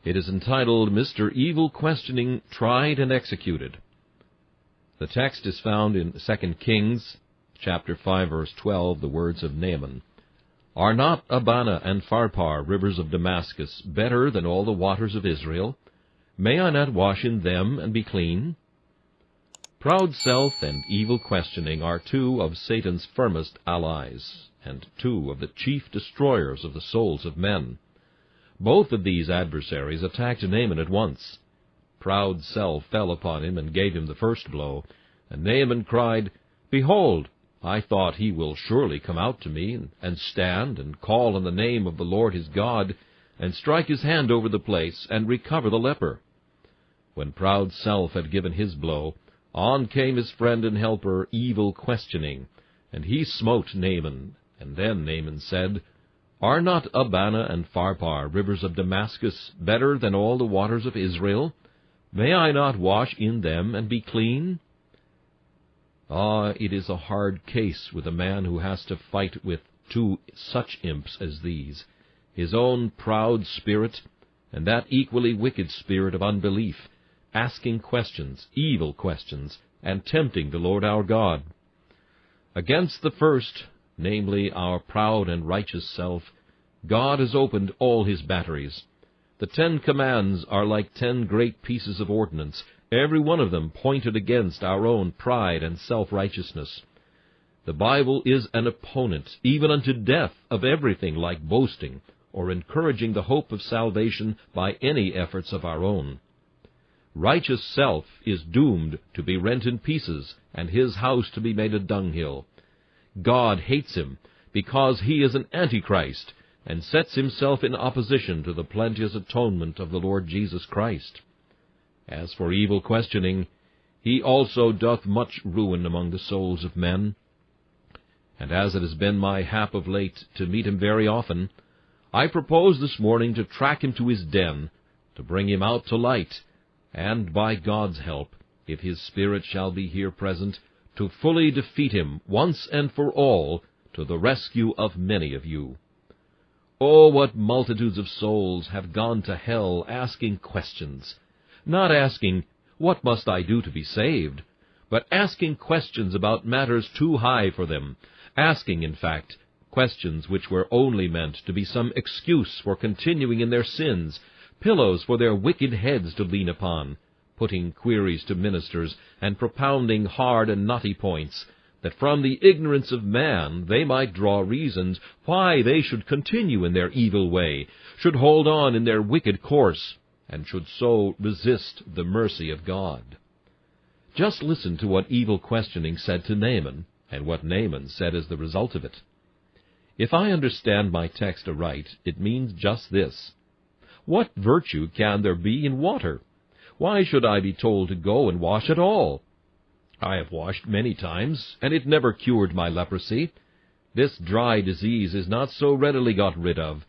It is entitled, Mr. Evil Questioning Tried and Executed. The text is found in 2 Kings, chapter 5, verse 12, the words of Naaman. Are not Abana and Pharpar, rivers of Damascus, better than all the waters of Israel? May I not wash in them and be clean? Proud self and evil questioning are two of Satan's firmest allies, and two of the chief destroyers of the souls of men. Both of these adversaries attacked Naaman at once. Proud self fell upon him and gave him the first blow, and Naaman cried, Behold, I thought he will surely come out to me, and stand, and call on the name of the Lord his God, and strike his hand over the place, and recover the leper. When proud self had given his blow, on came his friend and helper, evil questioning, and he smote Naaman. And then Naaman said, Are not Abana and Pharpar, rivers of Damascus, better than all the waters of Israel? May I not wash in them and be clean? It is a hard case with a man who has to fight with two such imps as these, his own proud spirit and that equally wicked spirit of unbelief, asking questions, evil questions, and tempting the Lord our God. Against the first, namely our proud and righteous self, God has opened all his batteries. The 10 commands are like 10 great pieces of ordnance, every one of them pointed against our own pride and self-righteousness. The Bible is an opponent, even unto death, of everything like boasting, or encouraging the hope of salvation by any efforts of our own. Righteous self is doomed to be rent in pieces, and his house to be made a dunghill. God hates him, because he is an antichrist, and sets himself in opposition to the plenteous atonement of the Lord Jesus Christ. As for evil questioning, he also doth much ruin among the souls of men. And as it has been my hap of late to meet him very often, I propose this morning to track him to his den, to bring him out to light, and by God's help, if his Spirit shall be here present, to fully defeat him once and for all, to the rescue of many of you. Oh, what multitudes of souls have gone to hell asking questions, not asking, What must I do to be saved?, but asking questions about matters too high for them, asking, in fact, questions which were only meant to be some excuse for continuing in their sins, pillows for their wicked heads to lean upon, putting queries to ministers, and propounding hard and knotty points, that from the ignorance of man they might draw reasons why they should continue in their evil way, should hold on in their wicked course, and should so resist the mercy of God. Just listen to what evil questioning said to Naaman, and what Naaman said as the result of it. If I understand my text aright, it means just this. What virtue can there be in water? Why should I be told to go and wash at all? I have washed many times, and it never cured my leprosy. This dry disease is not so readily got rid of.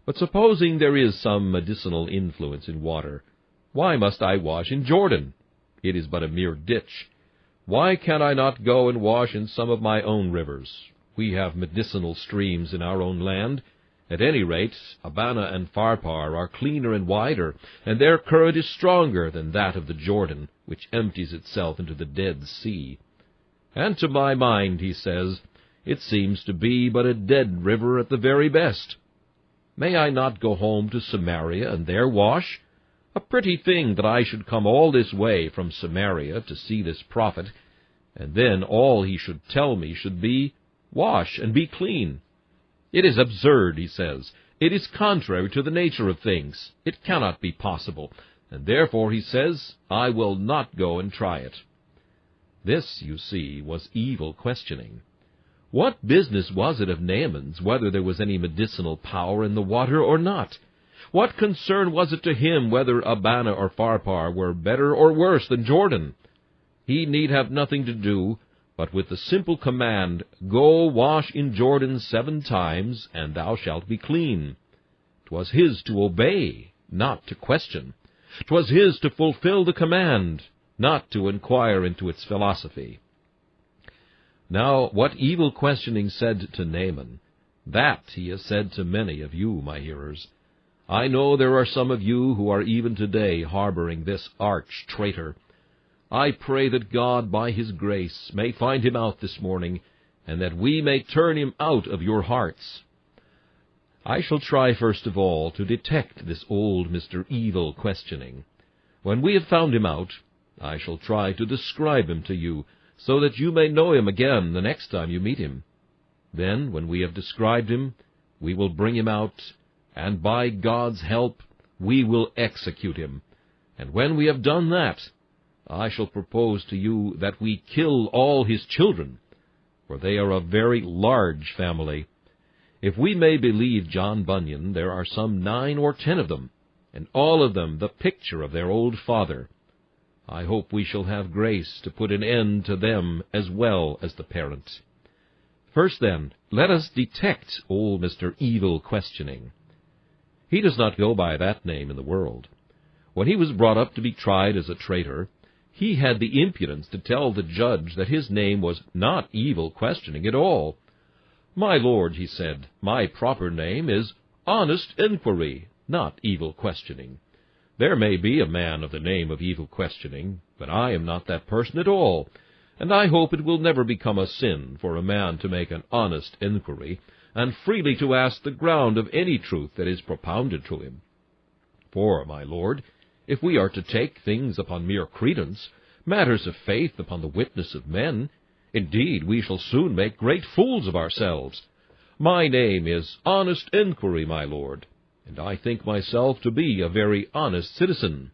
But supposing there is some medicinal influence in water, why must I wash in Jordan? It is but a mere ditch. Why can I not go and wash in some of my own rivers? We have medicinal streams in our own land. At any rate, Abana and Pharpar are cleaner and wider, and their current is stronger than that of the Jordan, which empties itself into the Dead Sea. And to my mind, he says, it seems to be but a dead river at the very best. May I not go home to Samaria and there wash? A pretty thing that I should come all this way from Samaria to see this prophet, and then all he should tell me should be, Wash and be clean. It is absurd, he says. It is contrary to the nature of things. It cannot be possible, and therefore, he says, I will not go and try it. This, you see, was evil questioning. What business was it of Naaman's whether there was any medicinal power in the water or not? What concern was it to him whether Abana or Pharpar were better or worse than Jordan? He need have nothing to do but with the simple command, Go wash in Jordan 7 times, and thou shalt be clean. 'Twas his to obey, not to question. 'Twas his to fulfill the command, not to inquire into its philosophy. Now, what evil questioning said to Naaman, that he has said to many of you, my hearers. I know there are some of you who are even today harboring this arch-traitor. I pray that God, by His grace, may find him out this morning, and that we may turn him out of your hearts. I shall try, first of all, to detect this old Mr. Evil Questioning. When we have found him out, I shall try to describe him to you, so that you may know him again the next time you meet him. Then, when we have described him, we will bring him out, and by God's help we will execute him. And when we have done that, I shall propose to you that we kill all his children, for they are a very large family. If we may believe John Bunyan, there are some 9 or 10 of them, and all of them the picture of their old father. I hope we shall have grace to put an end to them as well as the parent. First, then, let us detect old Mr. Evil Questioning. He does not go by that name in the world. When he was brought up to be tried as a traitor, he had the impudence to tell the judge that his name was not Evil Questioning at all. "My lord," he said, "my proper name is Honest Inquiry, not Evil Questioning. There may be a man of the name of Evil Questioning, but I am not that person at all, and I hope it will never become a sin for a man to make an honest inquiry, and freely to ask the ground of any truth that is propounded to him. For, my lord, if we are to take things upon mere credence, matters of faith upon the witness of men, indeed we shall soon make great fools of ourselves. My name is Honest Inquiry, my lord, and I think myself to be a very honest citizen."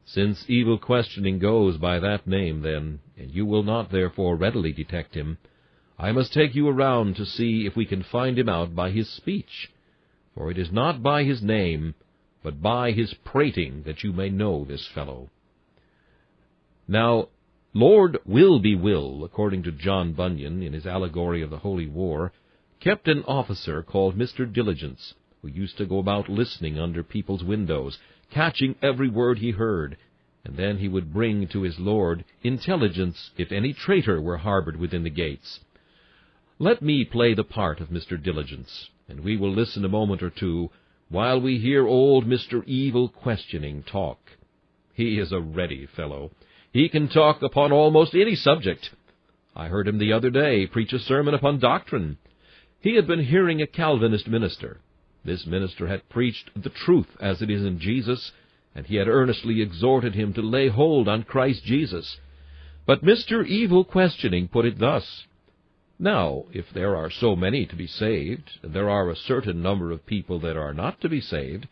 Since Evil Questioning goes by that name, then, and you will not therefore readily detect him, I must take you around to see if we can find him out by his speech, for it is not by his name, but by his prating that you may know this fellow. Now, Lord Will-be-Will, according to John Bunyan in his allegory of the Holy War, kept an officer called Mr. Diligence, who used to go about listening under people's windows, catching every word he heard, and then he would bring to his lord intelligence if any traitor were harbored within the gates. Let me play the part of Mr. Diligence, and we will listen a moment or two while we hear old Mr. Evil Questioning talk. He is a ready fellow. He can talk upon almost any subject. I heard him the other day preach a sermon upon doctrine. He had been hearing a Calvinist minister. This minister had preached the truth as it is in Jesus, and he had earnestly exhorted him to lay hold on Christ Jesus. But Mr. Evil Questioning put it thus: "Now, if there are so many to be saved, and there are a certain number of people that are not to be saved,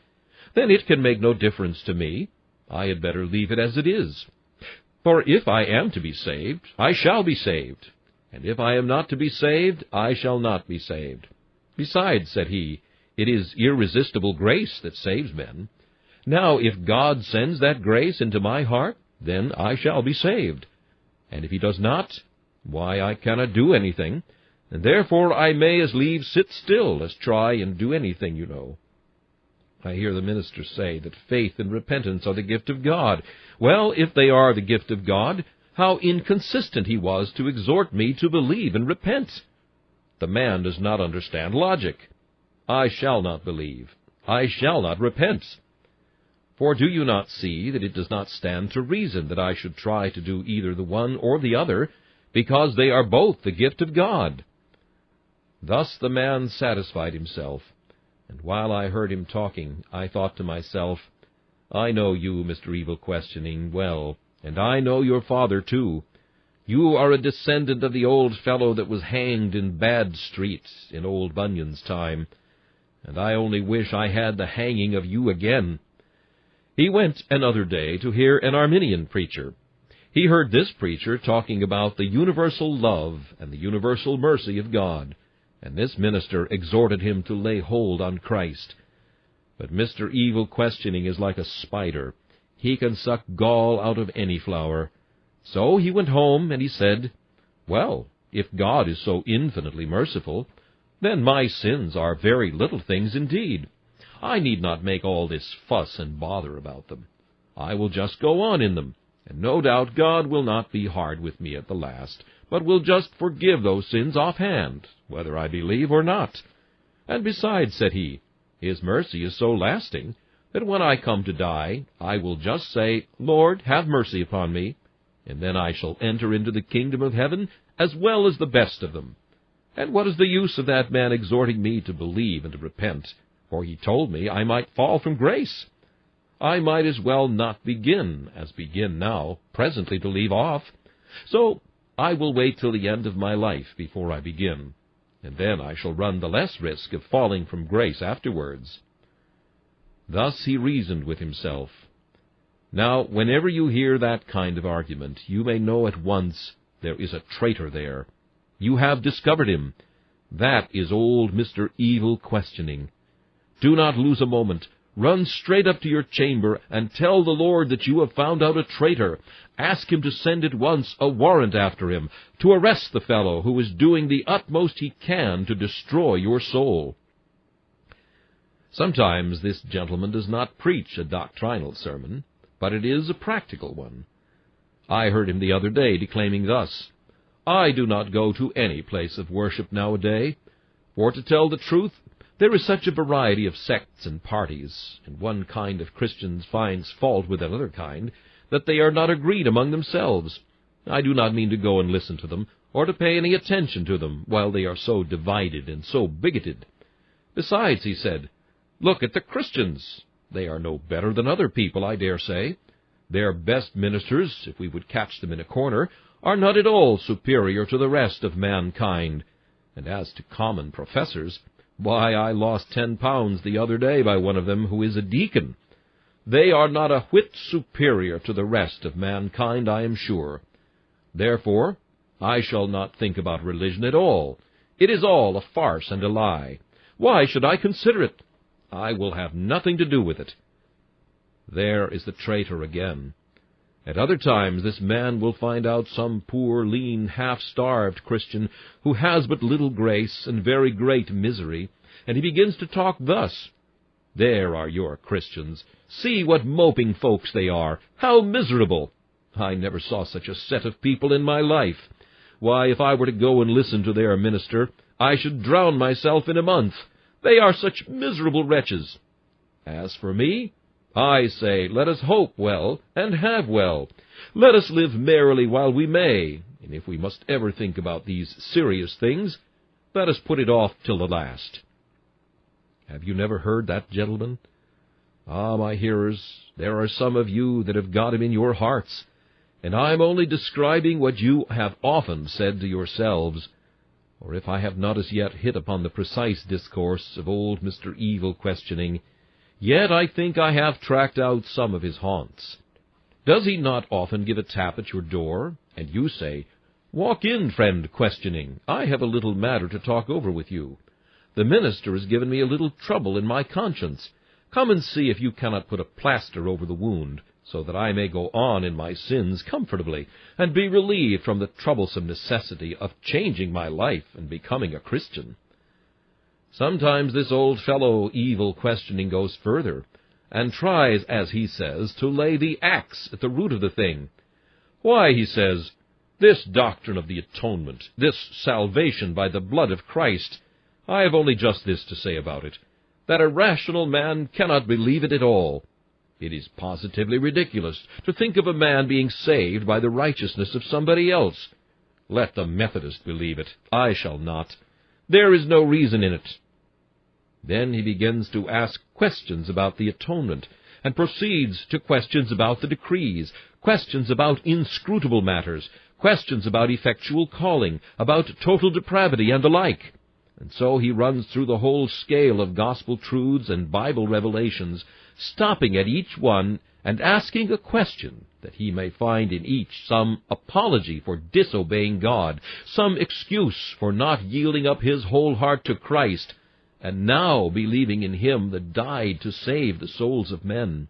then it can make no difference to me. I had better leave it as it is. For if I am to be saved, I shall be saved, and if I am not to be saved, I shall not be saved. Besides," said he, "it is irresistible grace that saves men. Now, if God sends that grace into my heart, then I shall be saved. And if he does not, why, I cannot do anything, and therefore I may as leave sit still as try and do anything, you know." I hear the minister say that faith and repentance are the gift of God. Well, if they are the gift of God, how inconsistent he was to exhort me to believe and repent. The man does not understand logic. I shall not believe. I shall not repent. For do you not see that it does not stand to reason that I should try to do either the one or the other, because they are both the gift of God? Thus the man satisfied himself, and while I heard him talking, I thought to myself, I know you, Mr. Evil Questioning, well, and I know your father, too. You are a descendant of the old fellow that was hanged in Bad Street in old Bunyan's time, and I only wish I had the hanging of you again. He went another day to hear an Arminian preacher. He heard this preacher talking about the universal love and the universal mercy of God, and this minister exhorted him to lay hold on Christ. But Mr. Evil Questioning is like a spider. He can suck gall out of any flower. So he went home, and he said, "Well, if God is so infinitely merciful, then my sins are very little things indeed. I need not make all this fuss and bother about them. I will just go on in them, and no doubt God will not be hard with me at the last, but will just forgive those sins offhand, whether I believe or not. And besides," said he, His mercy is so lasting that when I come to die, I will just say, Lord, have mercy upon me, and then I shall enter into the kingdom of heaven as well as the best of them. And what is the use of that man exhorting me to believe and to repent? For he told me I might fall from grace. I might as well not begin as begin now, presently to leave off. So I will wait till the end of my life before I begin, and then I shall run the less risk of falling from grace afterwards. Thus he reasoned with himself. Now, whenever you hear that kind of argument, you may know at once there is a traitor there. You have discovered him. That is old Mr. Evil Questioning. Do not lose a moment. Run straight up to your chamber and tell the Lord that you have found out a traitor. Ask him to send at once a warrant after him, to arrest the fellow who is doing the utmost he can to destroy your soul. Sometimes this gentleman does not preach a doctrinal sermon, but it is a practical one. I heard him the other day declaiming thus, I do not go to any place of worship nowadays, for to tell the truth, there is such a variety of sects and parties, and one kind of Christians finds fault with another kind, that they are not agreed among themselves. I do not mean to go and listen to them, or to pay any attention to them, while they are so divided and so bigoted. Besides, he said, look at the Christians. They are no better than other people, I dare say. Their best ministers, if we would catch them in a corner, are not at all superior to the rest of mankind. And as to common professors, why, I lost 10 pounds the other day by one of them who is a deacon. They are not a whit superior to the rest of mankind, I am sure. Therefore, I shall not think about religion at all. It is all a farce and a lie. Why should I consider it? I will have nothing to do with it. There is the traitor again. At other times this man will find out some poor, lean, half-starved Christian who has but little grace and very great misery, and he begins to talk thus, There are your Christians. See what moping folks they are. How miserable! I never saw such a set of people in my life. Why, if I were to go and listen to their minister, I should drown myself in a month. They are such miserable wretches. As for me, I say, let us hope well, and have well. Let us live merrily while we may, and if we must ever think about these serious things, let us put it off till the last. Have you never heard that gentleman? Ah, my hearers, there are some of you that have got him in your hearts, and I am only describing what you have often said to yourselves, or if I have not as yet hit upon the precise discourse of old Mr. Evil Questioning, yet I think I have tracked out some of his haunts. Does he not often give a tap at your door, and you say, Walk in, friend Questioning, I have a little matter to talk over with you. The minister has given me a little trouble in my conscience. Come and see if you cannot put a plaster over the wound, so that I may go on in my sins comfortably, and be relieved from the troublesome necessity of changing my life and becoming a Christian. Sometimes this old fellow Evil Questioning goes further, and tries, as he says, to lay the axe at the root of the thing. Why, he says, this doctrine of the atonement, this salvation by the blood of Christ, I have only just this to say about it, that a rational man cannot believe it at all. It is positively ridiculous to think of a man being saved by the righteousness of somebody else. Let the Methodist believe it. I shall not. There is no reason in it. Then he begins to ask questions about the atonement, and proceeds to questions about the decrees, questions about inscrutable matters, questions about effectual calling, about total depravity, and the like. And so he runs through the whole scale of gospel truths and Bible revelations, stopping at each one and asking a question, that he may find in each some apology for disobeying God, some excuse for not yielding up his whole heart to Christ, and now believing in him that died to save the souls of men.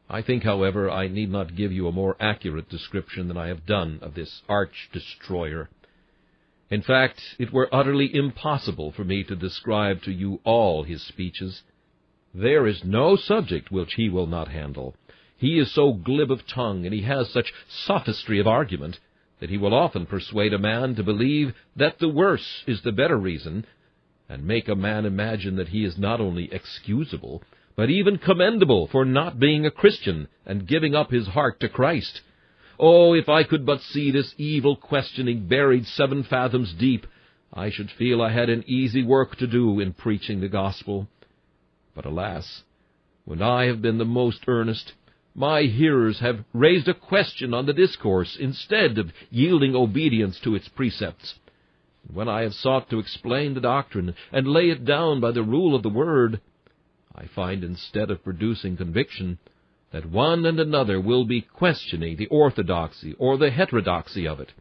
I think, however, I need not give you a more accurate description than I have done of this arch-destroyer. In fact, it were utterly impossible for me to describe to you all his speeches. There is no subject which he will not handle. He is so glib of tongue, and he has such sophistry of argument, that he will often persuade a man to believe that the worse is the better reason, and make a man imagine that he is not only excusable, but even commendable for not being a Christian and giving up his heart to Christ. Oh, if I could but see this evil questioning buried 7 fathoms deep, I should feel I had an easy work to do in preaching the gospel. But alas, when I have been the most earnest, my hearers have raised a question on the discourse instead of yielding obedience to its precepts. And when I have sought to explain the doctrine and lay it down by the rule of the Word, I find instead of producing conviction, that one and another will be questioning the orthodoxy or the heterodoxy of it.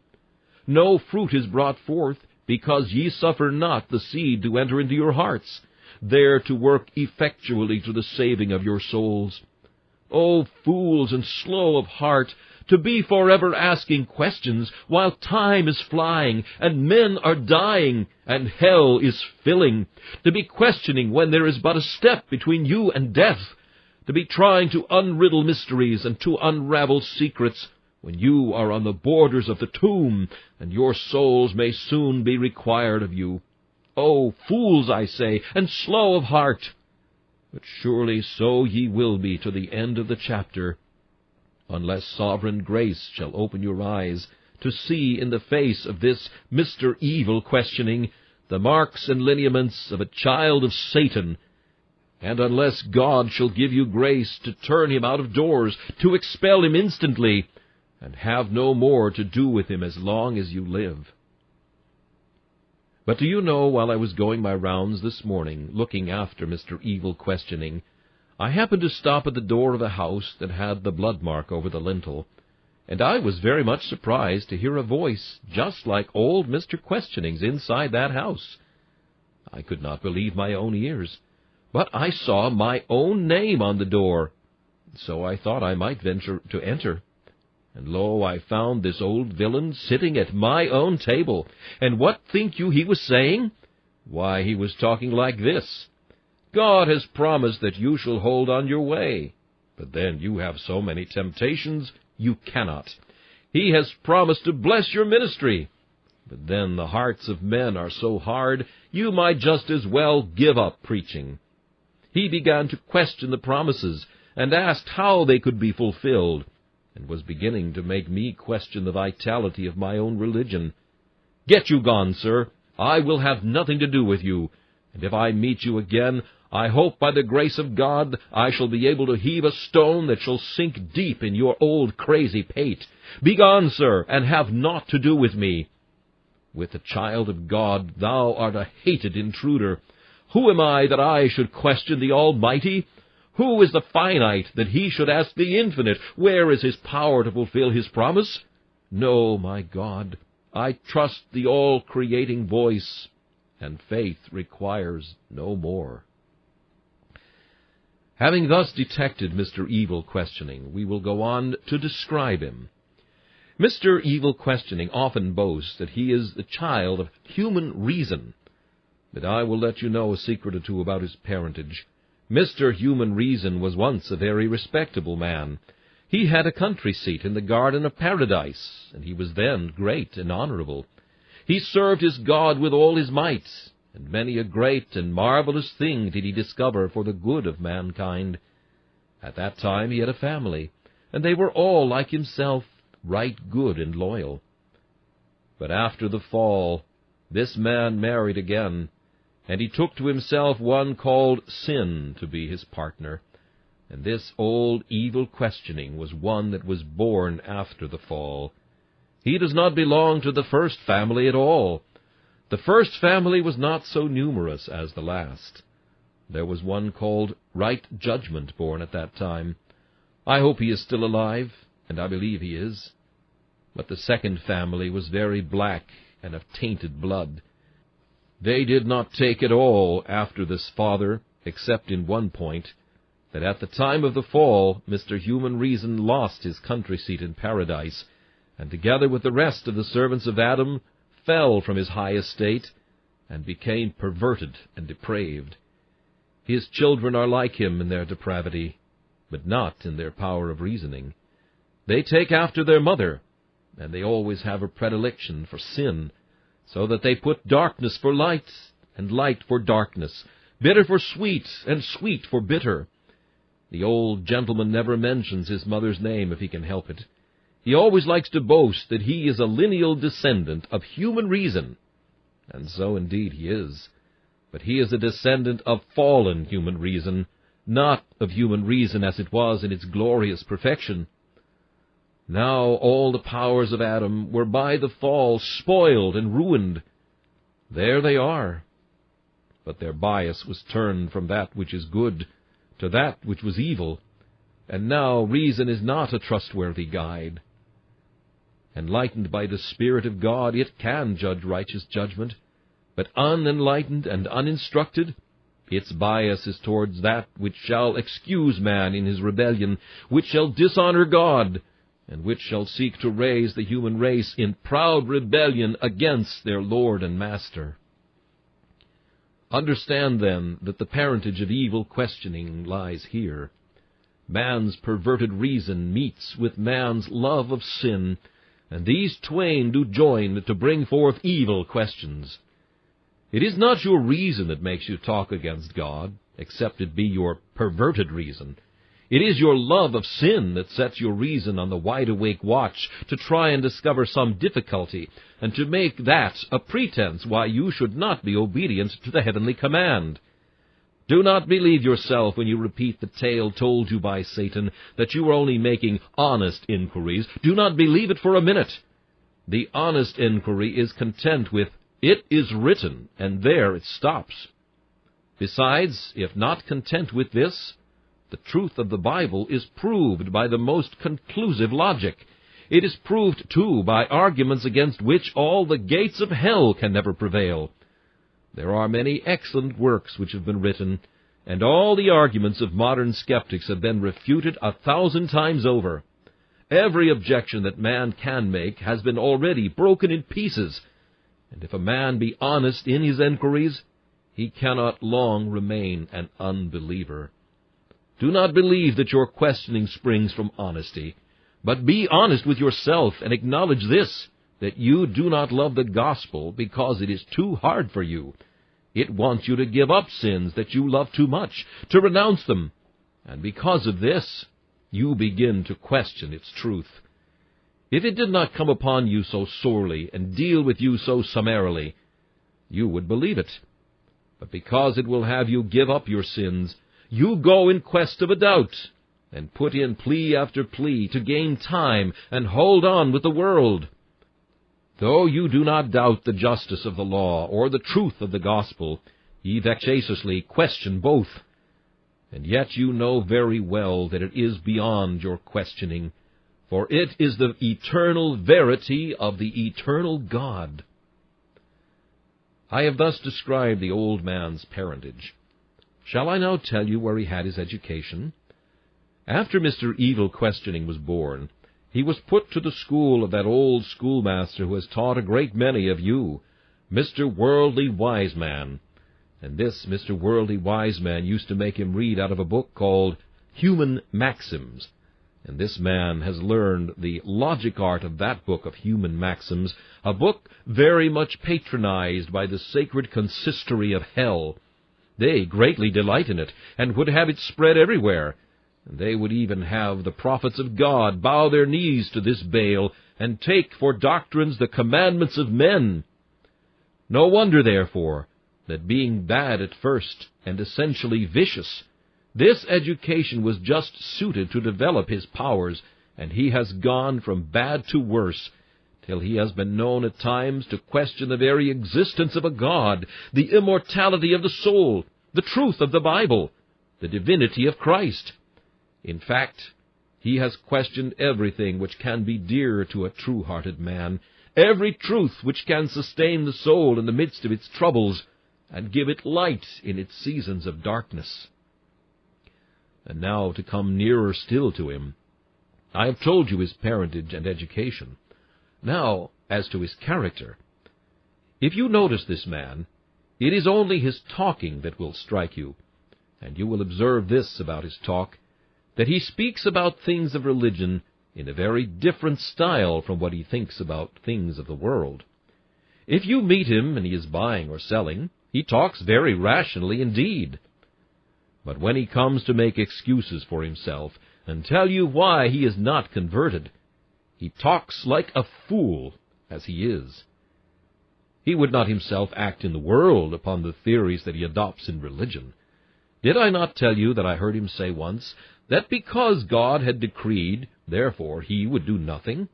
No fruit is brought forth, because ye suffer not the seed to enter into your hearts, there to work effectually to the saving of your souls. O fools and slow of heart, to be forever asking questions, while time is flying, and men are dying, and hell is filling, to be questioning when there is but a step between you and death, to be trying to unriddle mysteries and to unravel secrets, when you are on the borders of the tomb, and your souls may soon be required of you. O fools, I say, and slow of heart! But surely so ye will be to the end of the chapter, unless sovereign grace shall open your eyes to see in the face of this Mr. Evil questioning the marks and lineaments of a child of Satan, and unless God shall give you grace to turn him out of doors, to expel him instantly, and have no more to do with him as long as you live. But do you know, while I was going my rounds this morning, looking after Mr. Evil questioning, I happened to stop at the door of a house that had the blood mark over the lintel, and I was very much surprised to hear a voice just like old Mr. Questioning's inside that house. I could not believe my own ears, but I saw my own name on the door, so I thought I might venture to enter. And lo, I found this old villain sitting at my own table. And what think you he was saying? Why, he was talking like this: God has promised that you shall hold on your way, but then you have so many temptations you cannot. He has promised to bless your ministry, but then the hearts of men are so hard, you might just as well give up preaching. He began to question the promises, and asked how they could be fulfilled, and was beginning to make me question the vitality of my own religion. Get you gone, sir. I will have nothing to do with you, and if I meet you again, I hope by the grace of God I shall be able to heave a stone that shall sink deep in your old crazy pate. Begone, sir, and have naught to do with me. With the child of God thou art a hated intruder. Who am I that I should question the Almighty? Who is the finite that he should ask the infinite, where is his power to fulfill his promise? No, my God, I trust the all-creating voice, and faith requires no more. Having thus detected Mr. Evil questioning, we will go on to describe him. Mr. Evil questioning often boasts that he is the child of human reason, but I will let you know a secret or two about his parentage. Mr. Human Reason was once a very respectable man. He had a country seat in the Garden of Paradise, and he was then great and honorable. He served his God with all his might, and many a great and marvelous thing did he discover for the good of mankind. At that time he had a family, and they were all, like himself, right good and loyal. But after the fall, this man married again, and he took to himself one called Sin to be his partner. And this old evil questioning was one that was born after the fall. He does not belong to the first family at all. The first family was not so numerous as the last. There was one called Right Judgment born at that time. I hope he is still alive, and I believe he is. But the second family was very black and of tainted blood. They did not take at all after this father, except in one point, that at the time of the fall Mr. Human Reason lost his country seat in paradise, and together with the rest of the servants of Adam fell from his high estate, and became perverted and depraved. His children are like him in their depravity, but not in their power of reasoning. They take after their mother, and they always have a predilection for sin, so that they put darkness for light, and light for darkness, bitter for sweet, and sweet for bitter. The old gentleman never mentions his mother's name if he can help it. He always likes to boast that he is a lineal descendant of human reason. And so indeed he is. But he is a descendant of fallen human reason, not of human reason as it was in its glorious perfection. Now all the powers of Adam were by the fall spoiled and ruined. There they are. But their bias was turned from that which is good to that which was evil, and now reason is not a trustworthy guide. Enlightened by the Spirit of God, it can judge righteous judgment, but unenlightened and uninstructed, its bias is towards that which shall excuse man in his rebellion, which shall dishonor God, and which shall seek to raise the human race in proud rebellion against their Lord and Master. Understand, then, that the parentage of evil questioning lies here. Man's perverted reason meets with man's love of sin, and these twain do join to bring forth evil questions. It is not your reason that makes you talk against God, except it be your perverted reason. It is your love of sin that sets your reason on the wide-awake watch to try and discover some difficulty, and to make that a pretense why you should not be obedient to the heavenly command. Do not believe yourself when you repeat the tale told you by Satan that you are only making honest inquiries. Do not believe it for a minute. The honest inquiry is content with, "It is written," and there it stops. Besides, if not content with this, the truth of the Bible is proved by the most conclusive logic. It is proved, too, by arguments against which all the gates of hell can never prevail. There are many excellent works which have been written, and all the arguments of modern skeptics have been refuted 1,000 times over. Every objection that man can make has been already broken in pieces, and if a man be honest in his enquiries, he cannot long remain an unbeliever. Do not believe that your questioning springs from honesty, but be honest with yourself and acknowledge this, that you do not love the gospel because it is too hard for you. It wants you to give up sins that you love too much, to renounce them, and because of this, you begin to question its truth. If it did not come upon you so sorely and deal with you so summarily, you would believe it. But because it will have you give up your sins, you go in quest of a doubt, and put in plea after plea to gain time and hold on with the world. Though you do not doubt the justice of the law or the truth of the gospel, ye vexatiously question both. And yet you know very well that it is beyond your questioning, for it is the eternal verity of the eternal God. I have thus described the old man's parentage. Shall I now tell you where he had his education? After Mr. Evil Questioning was born, he was put to the school of that old schoolmaster who has taught a great many of you, Mr. Worldly Wise Man. And this Mr. Worldly Wise Man used to make him read out of a book called Human Maxims. And this man has learned the logic art of that book of Human Maxims, a book very much patronized by the sacred consistory of hell. They greatly delight in it, and would have it spread everywhere. And they would even have the prophets of God bow their knees to this Baal, and take for doctrines the commandments of men. No wonder, therefore, that being bad at first, and essentially vicious, this education was just suited to develop his powers, and he has gone from bad to worse, till he has been known at times to question the very existence of a God, the immortality of the soul, the truth of the Bible, the divinity of Christ. In fact, he has questioned everything which can be dear to a true-hearted man, every truth which can sustain the soul in the midst of its troubles, and give it light in its seasons of darkness. And now to come nearer still to him. I have told you his parentage and education. Now, as to his character. If you notice this man, it is only his talking that will strike you, and you will observe this about his talk, that he speaks about things of religion in a very different style from what he thinks about things of the world. If you meet him and he is buying or selling, He talks very rationally indeed. But when he comes to make excuses for himself, and tell you why he is not converted, he talks like a fool, as he is. He would not himself act in the world upon the theories that he adopts in religion. Did I not tell you that I heard him say once, that because God had decreed, therefore he would do nothing?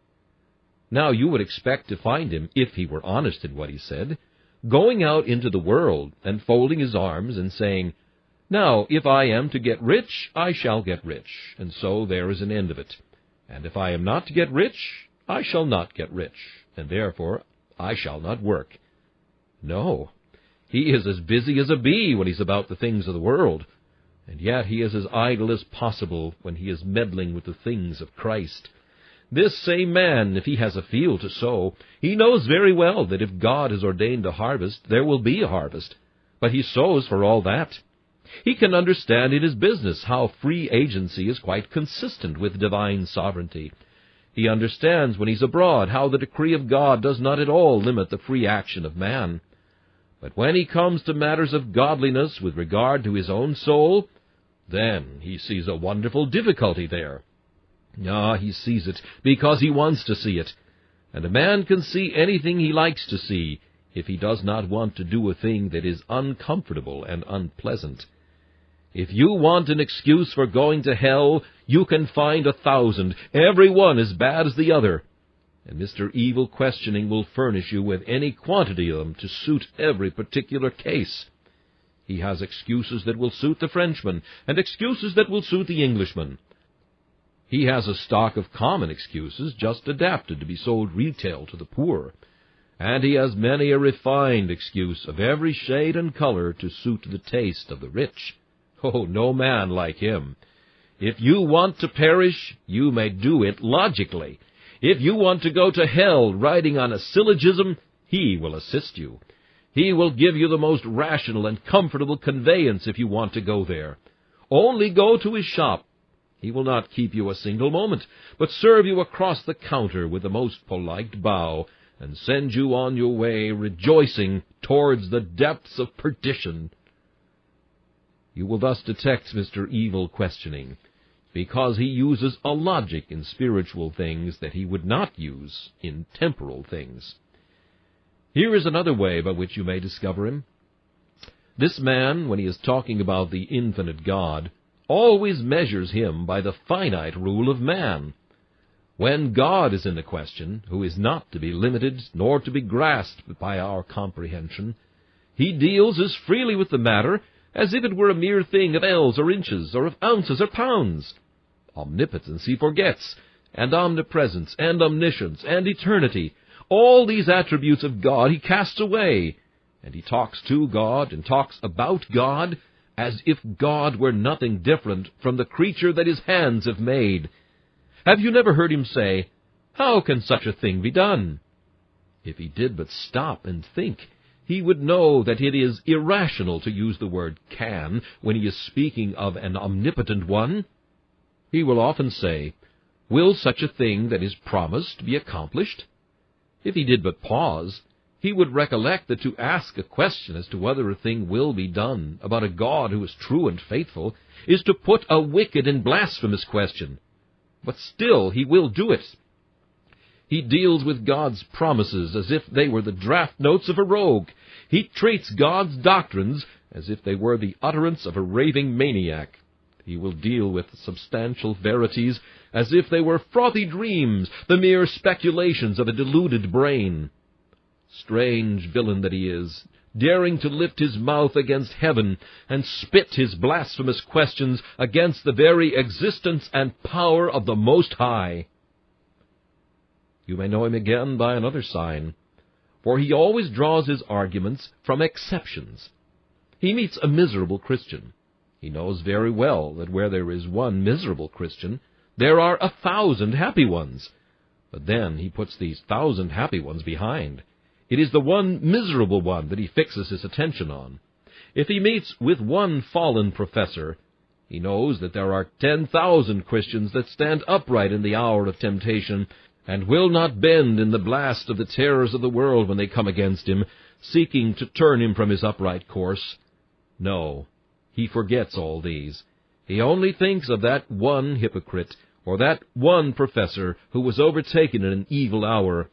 Now you would expect to find him, if he were honest in what he said, going out into the world and folding his arms and saying, "Now, if I am to get rich, I shall get rich, and so there is an end of it. And if I am not to get rich, I shall not get rich, and therefore I shall not work." No, he is as busy as a bee when he's about the things of the world, and yet he is as idle as possible when he is meddling with the things of Christ. This same man, if he has a field to sow, he knows very well that if God has ordained a harvest, there will be a harvest, but he sows for all that. He can understand in his business how free agency is quite consistent with divine sovereignty. He understands when he's abroad how the decree of God does not at all limit the free action of man. But when he comes to matters of godliness with regard to his own soul, then he sees a wonderful difficulty there. He sees it because he wants to see it, and a man can see anything he likes to see if he does not want to do a thing that is uncomfortable and unpleasant. If you want an excuse for going to hell, you can find 1,000, every one as bad as the other, and Mr. Evil Questioning will furnish you with any quantity of them to suit every particular case. He has excuses that will suit the Frenchman, and excuses that will suit the Englishman. He has a stock of common excuses just adapted to be sold retail to the poor, and he has many a refined excuse of every shade and color to suit the taste of the rich. Oh, no man like him. If you want to perish, you may do it logically. If you want to go to hell riding on a syllogism, he will assist you. He will give you the most rational and comfortable conveyance if you want to go there. Only go to his shop. He will not keep you a single moment, but serve you across the counter with the most polite bow, and send you on your way rejoicing towards the depths of perdition. You will thus detect Mr. Evil Questioning, because he uses a logic in spiritual things that he would not use in temporal things. Here is another way by which you may discover him. This man, when he is talking about the infinite God, always measures him by the finite rule of man. When God is in the question, who is not to be limited nor to be grasped by our comprehension, he deals as freely with the matter as if it were a mere thing of ells or inches, or of ounces or pounds. Omnipotence he forgets, and omnipresence, and omniscience, and eternity. All these attributes of God he casts away, and he talks to God and talks about God as if God were nothing different from the creature that his hands have made. Have you never heard him say, "How can such a thing be done?" If he did but stop and think, he would know that it is irrational to use the word "can" when he is speaking of an omnipotent one. He will often say, "Will such a thing that is promised be accomplished?" If he did but pause, he would recollect that to ask a question as to whether a thing will be done about a God who is true and faithful is to put a wicked and blasphemous question. But still he will do it. He deals with God's promises as if they were the draft notes of a rogue. He treats God's doctrines as if they were the utterance of a raving maniac. He will deal with substantial verities as if they were frothy dreams, the mere speculations of a deluded brain. Strange villain that he is, daring to lift his mouth against heaven and spit his blasphemous questions against the very existence and power of the Most High. You may know him again by another sign, for he always draws his arguments from exceptions. He meets a miserable Christian. He knows very well that where there is one miserable Christian, there are 1,000 happy ones. But then he puts these 1,000 happy ones behind. It is the one miserable one that he fixes his attention on. If he meets with one fallen professor, he knows that there are 10,000 Christians that stand upright in the hour of temptation, and will not bend in the blast of the terrors of the world when they come against him, seeking to turn him from his upright course. No, he forgets all these. He only thinks of that one hypocrite, or that one professor who was overtaken in an evil hour,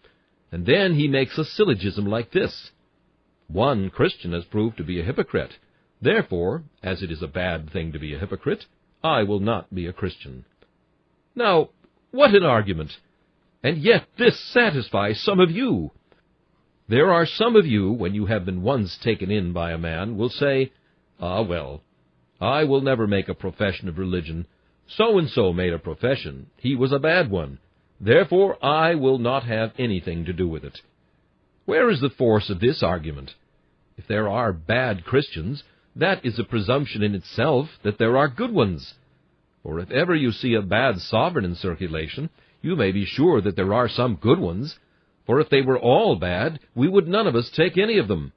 and then he makes a syllogism like this: one Christian has proved to be a hypocrite. Therefore, as it is a bad thing to be a hypocrite, I will not be a Christian. Now, what an argument! And yet this satisfies some of you. There are some of you, when you have been once taken in by a man, will say, "Ah, well, I will never make a profession of religion. So-and-so made a profession. He was a bad one. Therefore I will not have anything to do with it." Where is the force of this argument? If there are bad Christians, that is a presumption in itself that there are good ones. For if ever you see a bad sovereign in circulation, you may be sure that there are some good ones. For if they were all bad, we would none of us take any of them.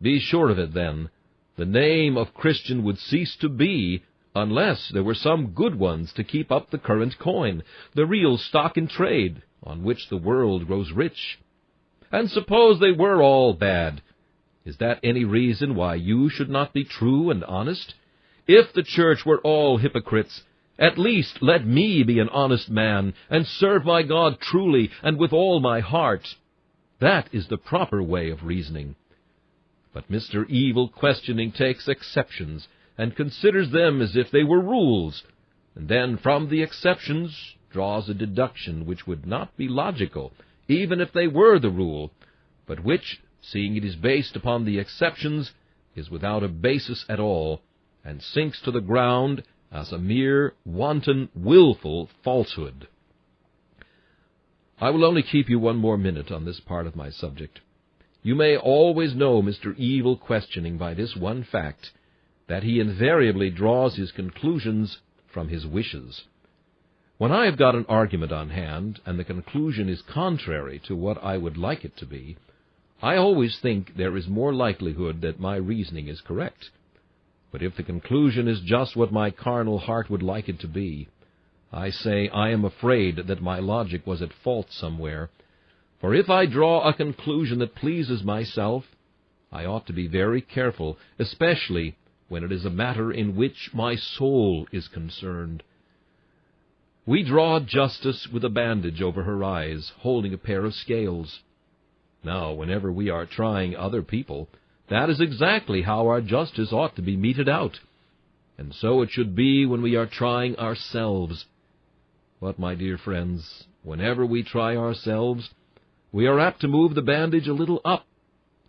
Be sure of it, then. The name of Christian would cease to be, unless there were some good ones to keep up the current coin, the real stock in trade, on which the world grows rich. And suppose they were all bad, is that any reason why you should not be true and honest? If the church were all hypocrites, at least let me be an honest man, and serve my God truly and with all my heart. That is the proper way of reasoning. But Mr. Evil Questioning takes exceptions, and considers them as if they were rules, and then from the exceptions draws a deduction which would not be logical, even if they were the rule, but which, seeing it is based upon the exceptions, is without a basis at all, and sinks to the ground as a mere wanton, willful falsehood. I will only keep you one more minute on this part of my subject. You may always know Mr. Evil Questioning by this one fact, that he invariably draws his conclusions from his wishes. When I have got an argument on hand, and the conclusion is contrary to what I would like it to be, I always think there is more likelihood that my reasoning is correct. But if the conclusion is just what my carnal heart would like it to be, I say I am afraid that my logic was at fault somewhere. For if I draw a conclusion that pleases myself, I ought to be very careful, especially when it is a matter in which my soul is concerned. We draw justice with a bandage over her eyes, holding a pair of scales. Now, whenever we are trying other people, that is exactly how our justice ought to be meted out. And so it should be when we are trying ourselves. But, my dear friends, whenever we try ourselves, we are apt to move the bandage a little up,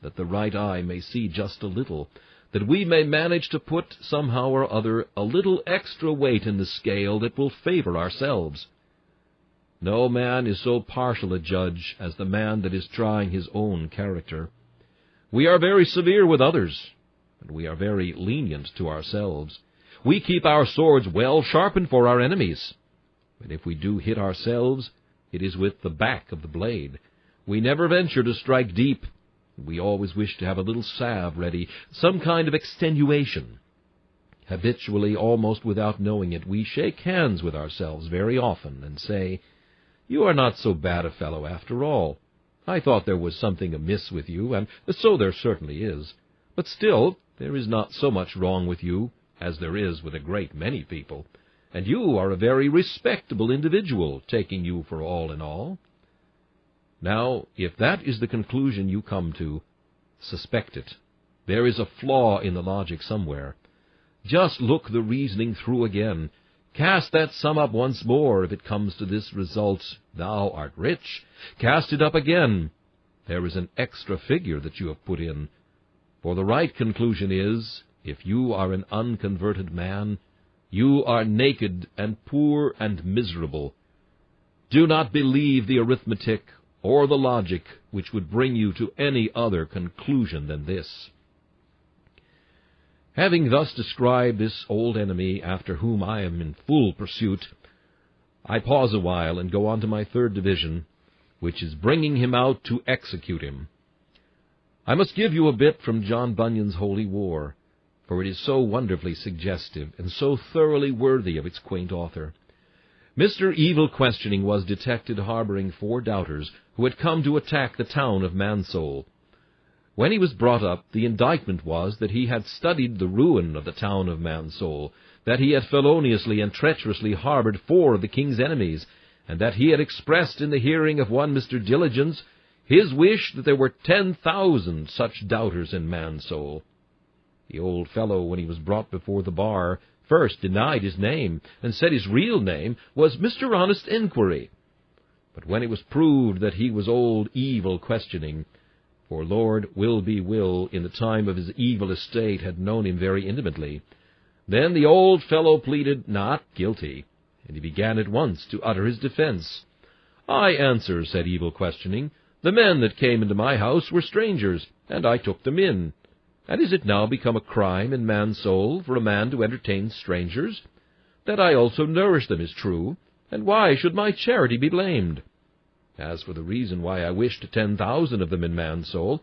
that the right eye may see just a little, that we may manage to put, somehow or other, a little extra weight in the scale that will favor ourselves. No man is so partial a judge as the man that is trying his own character. We are very severe with others, and we are very lenient to ourselves. We keep our swords well sharpened for our enemies. But if we do hit ourselves, it is with the back of the blade. We never venture to strike deep. We always wish to have a little salve ready, some kind of extenuation. Habitually, almost without knowing it, we shake hands with ourselves very often and say, "You are not so bad a fellow after all. I thought there was something amiss with you, and so there certainly is. But still, there is not so much wrong with you as there is with a great many people, and you are a very respectable individual, taking you for all in all." Now, if that is the conclusion you come to, suspect it. There is a flaw in the logic somewhere. Just look the reasoning through again. Cast that sum up once more if it comes to this result, "Thou art rich." Cast it up again. There is an extra figure that you have put in. For the right conclusion is, if you are an unconverted man, you are naked and poor and miserable. Do not believe the arithmetic or the logic which would bring you to any other conclusion than this. Having thus described this old enemy after whom I am in full pursuit, I pause a while and go on to my third division, which is bringing him out to execute him. I must give you a bit from John Bunyan's Holy War, for it is so wonderfully suggestive and so thoroughly worthy of its quaint author. Mr. Evil Questioning was detected harboring 4 doubters who had come to attack the town of Mansoul. When he was brought up, the indictment was that he had studied the ruin of the town of Mansoul, that he had feloniously and treacherously harbored 4 of the king's enemies, and that he had expressed in the hearing of one Mr. Diligence his wish that there were 10,000 such doubters in Mansoul. The old fellow, when he was brought before the bar, first denied his name, and said his real name was Mr. Honest Inquiry. But when it was proved that he was old Evil Questioning, for Lord Will in the time of his evil estate had known him very intimately, then the old fellow pleaded not guilty, and he began at once to utter his defense. "I answer," said Evil Questioning, "the men that came into my house were strangers, and I took them in. And is it now become a crime in man's soul for a man to entertain strangers? That I also nourish them is true, and why should my charity be blamed? As for the reason why I wished 10,000 of them in man's soul,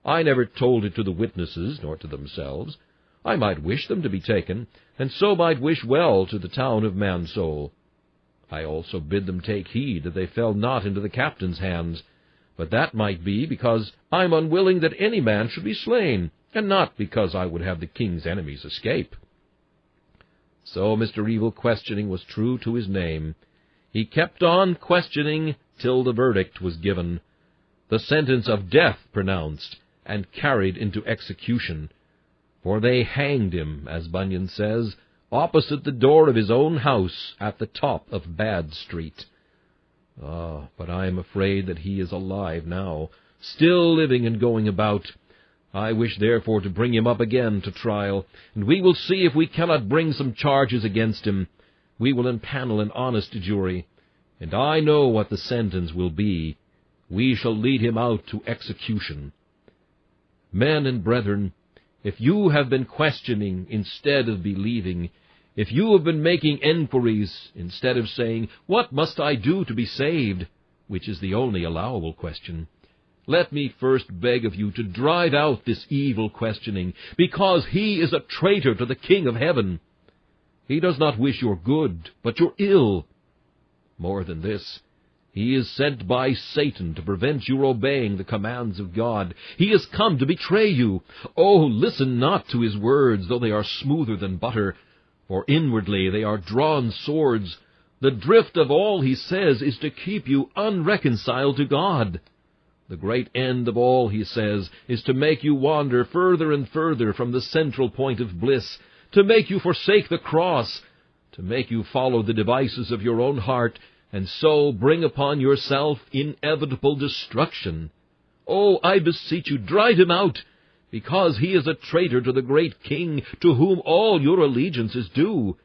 I never told it to the witnesses, nor to themselves. I might wish them to be taken, and so might wish well to the town of Mansoul. I also bid them take heed that they fell not into the captain's hands, but that might be because I am unwilling that any man should be slain, and not because I would have the king's enemies escape." So Mr. Evil Questioning was true to his name. He kept on questioning till the verdict was given, the sentence of death pronounced, and carried into execution. For they hanged him, as Bunyan says, opposite the door of his own house at the top of Bad Street. But I am afraid that he is alive now, still living and going about. I wish therefore to bring him up again to trial, and we will see if we cannot bring some charges against him. We will empanel an honest jury, and I know what the sentence will be. We shall lead him out to execution. Men and brethren, if you have been questioning instead of believing, if you have been making enquiries instead of saying, "What must I do to be saved?" which is the only allowable question, let me first beg of you to drive out this evil questioning, because he is a traitor to the King of heaven. He does not wish your good, but your ill. More than this, he is sent by Satan to prevent your obeying the commands of God. He is come to betray you. Oh, listen not to his words, though they are smoother than butter, for inwardly they are drawn swords. The drift of all he says is to keep you unreconciled to God. The great end of all he says is to make you wander further and further from the central point of bliss, to make you forsake the cross, to make you follow the devices of your own heart, and so bring upon yourself inevitable destruction. Oh, I beseech you, drive him out, because he is a traitor to the great King, to whom all your allegiance is due.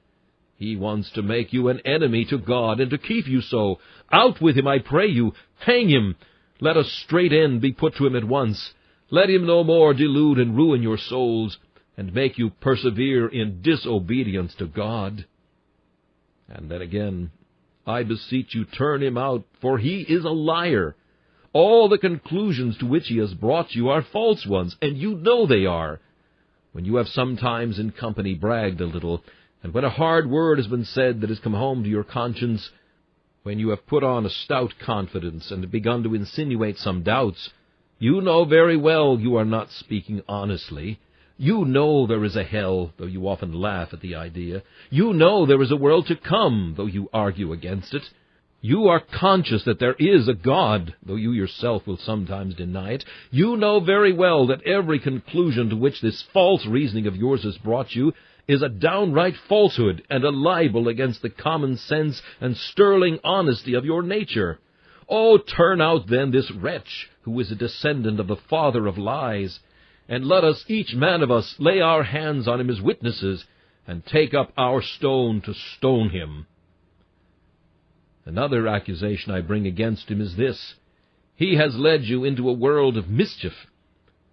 He wants to make you an enemy to God, and to keep you so. Out with him, I pray you. Hang him. Let a straight end be put to him at once. Let him no more delude and ruin your souls, and make you persevere in disobedience to God. And then again, I beseech you, turn him out, for he is a liar. All the conclusions to which he has brought you are false ones, and you know they are. When you have sometimes in company bragged a little, and when a hard word has been said that has come home to your conscience, when you have put on a stout confidence and have begun to insinuate some doubts, you know very well you are not speaking honestly. You know there is a hell, though you often laugh at the idea. You know there is a world to come, though you argue against it. You are conscious that there is a God, though you yourself will sometimes deny it. You know very well that every conclusion to which this false reasoning of yours has brought you is a downright falsehood and a libel against the common sense and sterling honesty of your nature. Oh, turn out then this wretch, who is a descendant of the father of lies, and let us, each man of us, lay our hands on him as witnesses, and take up our stone to stone him. Another accusation I bring against him is this: he has led you into a world of mischief.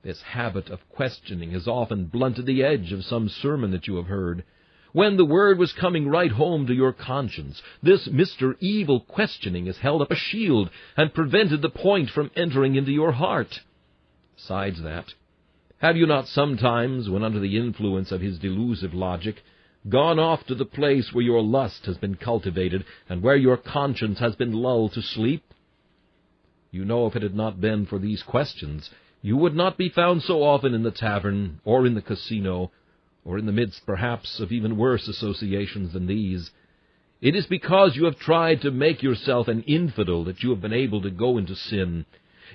This habit of questioning has often blunted the edge of some sermon that you have heard. When the word was coming right home to your conscience, this Mr. Evil Questioning has held up a shield and prevented the point from entering into your heart. Besides that, have you not sometimes, when under the influence of his delusive logic, gone off to the place where your lust has been cultivated and where your conscience has been lulled to sleep? You know if it had not been for these questions, You would not be found so often in the tavern, or in the casino, or in the midst, perhaps, of even worse associations than these. It is because you have tried to make yourself an infidel that you have been able to go into sin.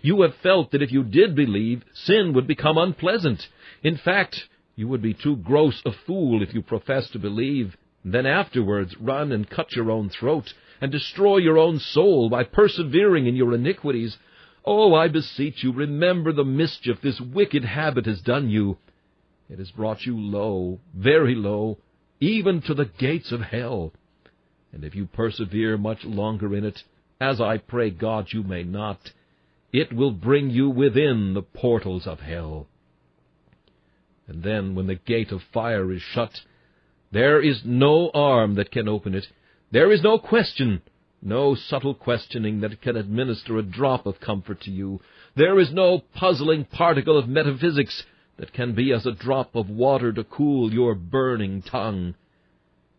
You have felt that if you did believe, sin would become unpleasant. In fact, you would be too gross a fool if you professed to believe, and then afterwards run and cut your own throat, and destroy your own soul by persevering in your iniquities. Oh, I beseech you, remember the mischief this wicked habit has done you. It has brought you low, very low, even to the gates of hell. And if you persevere much longer in it, as I pray God you may not, it will bring you within the portals of hell. And then, when the gate of fire is shut, there is no arm that can open it. There is no question, no subtle questioning that can administer a drop of comfort to you. There is no puzzling particle of metaphysics that can be as a drop of water to cool your burning tongue.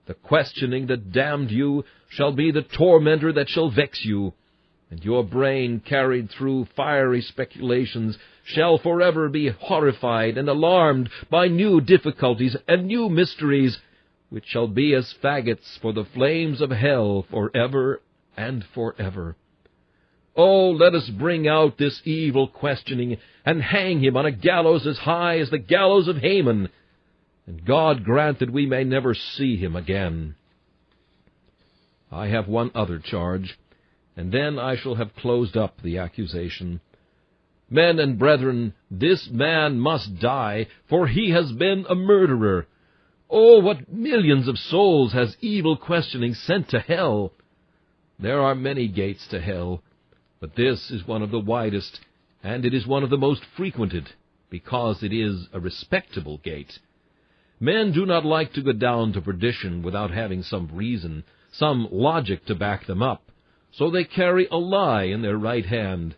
The questioning that damned you shall be the tormentor that shall vex you, and your brain, carried through fiery speculations, shall forever be horrified and alarmed by new difficulties and new mysteries, which shall be as faggots for the flames of hell forever and forever. Oh, let us bring out this evil questioning, and hang him on a gallows as high as the gallows of Haman, and God grant that we may never see him again. I have one other charge, and then I shall have closed up the accusation. Men and brethren, this man must die, for he has been a murderer. Oh, what millions of souls has evil questioning sent to hell! There are many gates to hell, but this is one of the widest, and it is one of the most frequented, because it is a respectable gate. Men do not like to go down to perdition without having some reason, some logic to back them up, so they carry a lie in their right hand,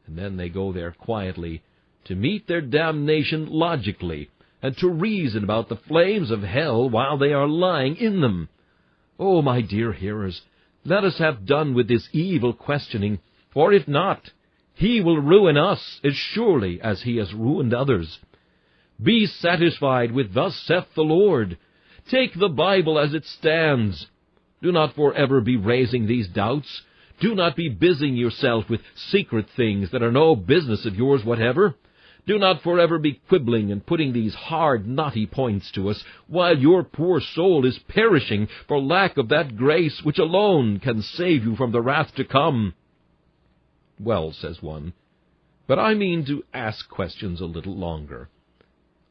and then they go there quietly to meet their damnation logically, and to reason about the flames of hell while they are lying in them. Oh, my dear hearers, let us have done with this evil questioning, for if not, he will ruin us as surely as he has ruined others. Be satisfied with "Thus saith the Lord." Take the Bible as it stands. Do not forever be raising these doubts. Do not be busying yourself with secret things that are no business of yours whatever. Do not forever be quibbling and putting these hard, knotty points to us, while your poor soul is perishing for lack of that grace which alone can save you from the wrath to come. Well, says one, but I mean to ask questions a little longer.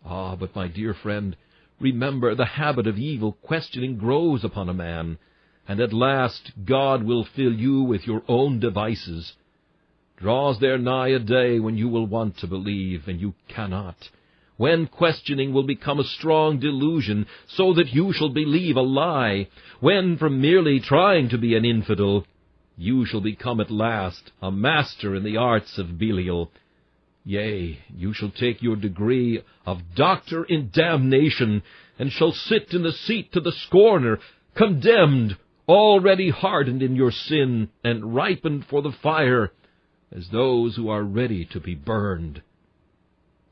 Ah, but my dear friend, remember the habit of evil questioning grows upon a man, and at last God will fill you with your own devices. Draws there nigh a day when you will want to believe, and you cannot, when questioning will become a strong delusion, so that you shall believe a lie, when from merely trying to be an infidel, you shall become at last a master in the arts of Belial. Yea, you shall take your degree of doctor in damnation, and shall sit in the seat to the scorner, condemned, already hardened in your sin, and ripened for the fire, as those who are ready to be burned.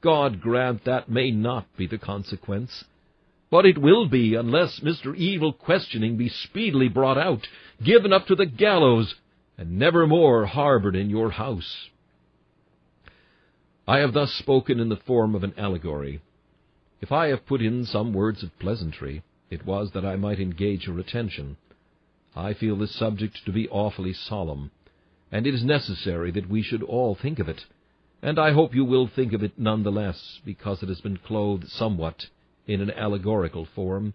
God grant that may not be the consequence, but it will be unless Mr. Evil Questioning be speedily brought out, given up to the gallows, and never more harbored in your house. I have thus spoken in the form of an allegory. If I have put in some words of pleasantry, it was that I might engage your attention. I feel this subject to be awfully solemn, and it is necessary that we should all think of it, and I hope you will think of it none the less, because it has been clothed somewhat in an allegorical form,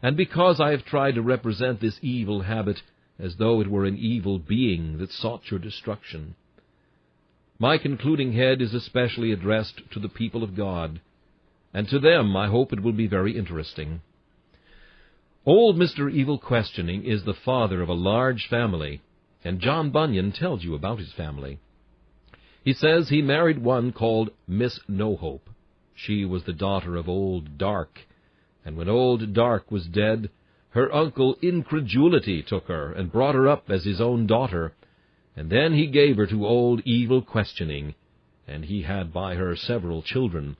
and because I have tried to represent this evil habit as though it were an evil being that sought your destruction. My concluding head is especially addressed to the people of God, and to them I hope it will be very interesting. Old Mr. Evil Questioning is the father of a large family, and John Bunyan tells you about his family. He says he married one called Miss No-Hope. She was the daughter of Old Dark, and when Old Dark was dead, her uncle Incredulity took her and brought her up as his own daughter, and then he gave her to Old Evil Questioning, and he had by her several children.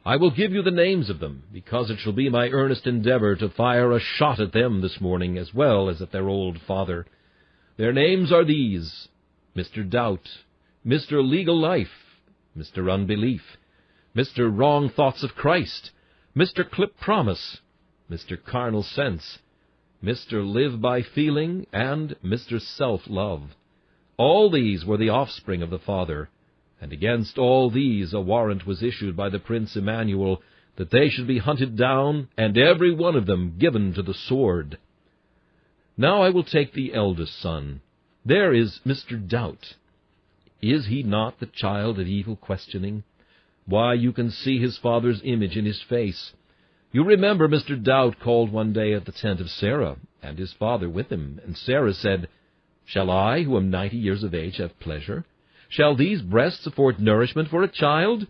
I will give you the names of them, because it shall be my earnest endeavor to fire a shot at them this morning, as well as at their old father. Their names are these: Mr. Doubt, Mr. Legal Life, Mr. Unbelief, Mr. Wrong Thoughts of Christ, Mr. Clip Promise, Mr. Carnal Sense, Mr. Live by Feeling, and Mr. Self-Love. All these were the offspring of the father, and against all these a warrant was issued by the Prince Emmanuel, that they should be hunted down, and every one of them given to the sword. Now I will take the eldest son. There is Mr. Doubt. Is he not the child of evil questioning? Why, you can see his father's image in his face. You remember Mr. Doubt called one day at the tent of Sarah, and his father with him, and Sarah said, Shall I, who am 90 years of age, have pleasure? Shall these breasts afford nourishment for a child?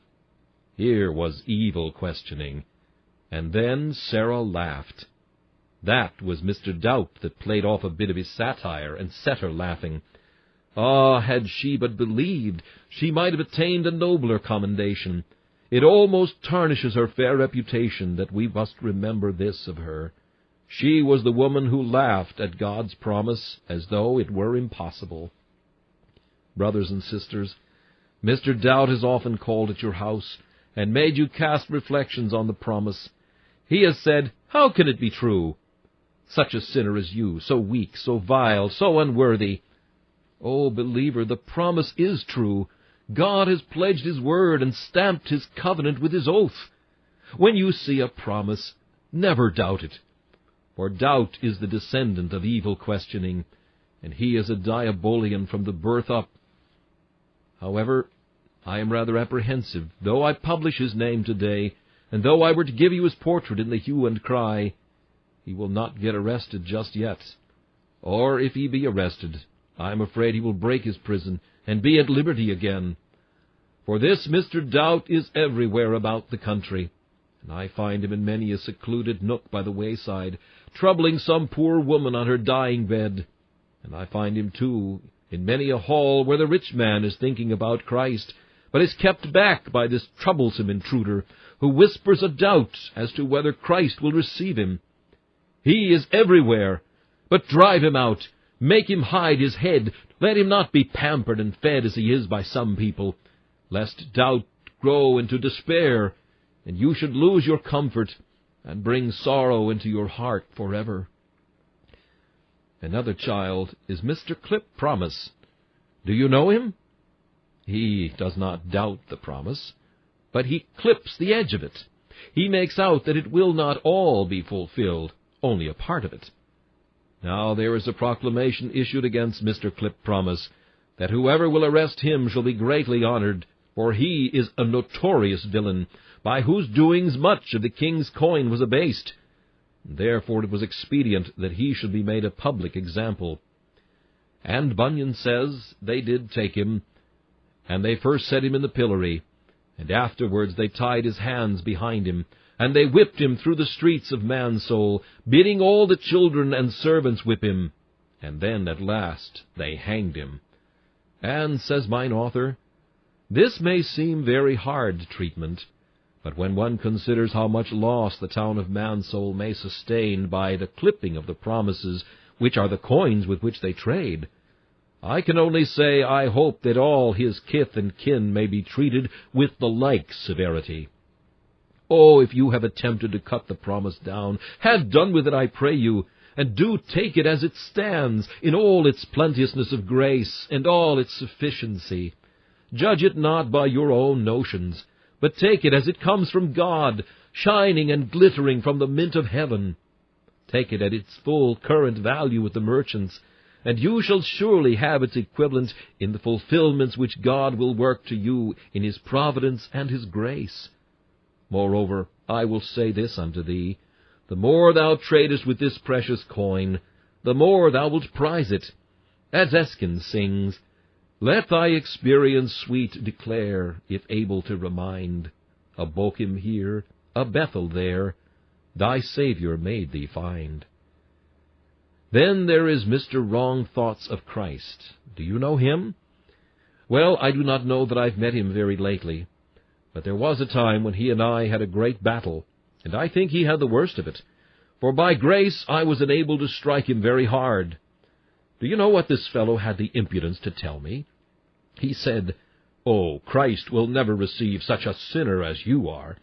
Here was evil questioning. And then Sarah laughed. That was Mr. Doubt that played off a bit of his satire and set her laughing. Ah, had she but believed, she might have attained a nobler commendation. It almost tarnishes her fair reputation that we must remember this of her. She was the woman who laughed at God's promise as though it were impossible. Brothers and sisters, Mr. Doubt has often called at your house and made you cast reflections on the promise. He has said, How can it be true? Such a sinner as you, so weak, so vile, so unworthy. Oh, believer, the promise is true. God has pledged His word and stamped His covenant with His oath. When you see a promise, never doubt it. For doubt is the descendant of evil questioning, and he is a diabolian from the birth up. However, I am rather apprehensive, though I publish his name today, and though I were to give you his portrait in the hue and cry, he will not get arrested just yet. Or if he be arrested, I am afraid he will break his prison and be at liberty again. For this Mr. Doubt is everywhere about the country, and I find him in many a secluded nook by the wayside, troubling some poor woman on her dying bed. And I find him, too, in many a hall where the rich man is thinking about Christ, but is kept back by this troublesome intruder, who whispers a doubt as to whether Christ will receive him. He is everywhere, but drive him out, make him hide his head, let him not be pampered and fed as he is by some people, lest doubt grow into despair, and you should lose your comfort, and bring sorrow into your heart forever. Another child is Mr. Clip Promise. Do you know him? He does not doubt the promise, but he clips the edge of it. He makes out that it will not all be fulfilled, only a part of it. Now there is a proclamation issued against Mr. Clip Promise, that whoever will arrest him shall be greatly honored, for he is a notorious villain, by whose doings much of the king's coin was abased. Therefore it was expedient that he should be made a public example. And Bunyan says they did take him, and they first set him in the pillory, and afterwards they tied his hands behind him, and they whipped him through the streets of Mansoul, bidding all the children and servants whip him, and then at last they hanged him. And, says mine author, this may seem very hard treatment, but when one considers how much loss the town of Mansoul may sustain by the clipping of the promises, which are the coins with which they trade, I can only say I hope that all his kith and kin may be treated with the like severity. Oh, if you have attempted to cut the promise down, have done with it, I pray you, and do take it as it stands, in all its plenteousness of grace, and all its sufficiency. Judge it not by your own notions, but take it as it comes from God, shining and glittering from the mint of heaven. Take it at its full current value with the merchants, and you shall surely have its equivalent in the fulfillments which God will work to you in His providence and His grace. Moreover, I will say this unto thee, the more thou tradest with this precious coin, the more thou wilt prize it. As Eskin sings, let thy experience sweet declare, if able to remind, a Bochim here, a Bethel there, thy Saviour made thee find. Then there is Mr. Wrong Thoughts of Christ. Do you know him? Well, I do not know that I've met him very lately, but there was a time when he and I had a great battle, and I think he had the worst of it, for by grace I was enabled to strike him very hard. Do you know what this fellow had the impudence to tell me? He said, "Oh, Christ will never receive such a sinner as you are."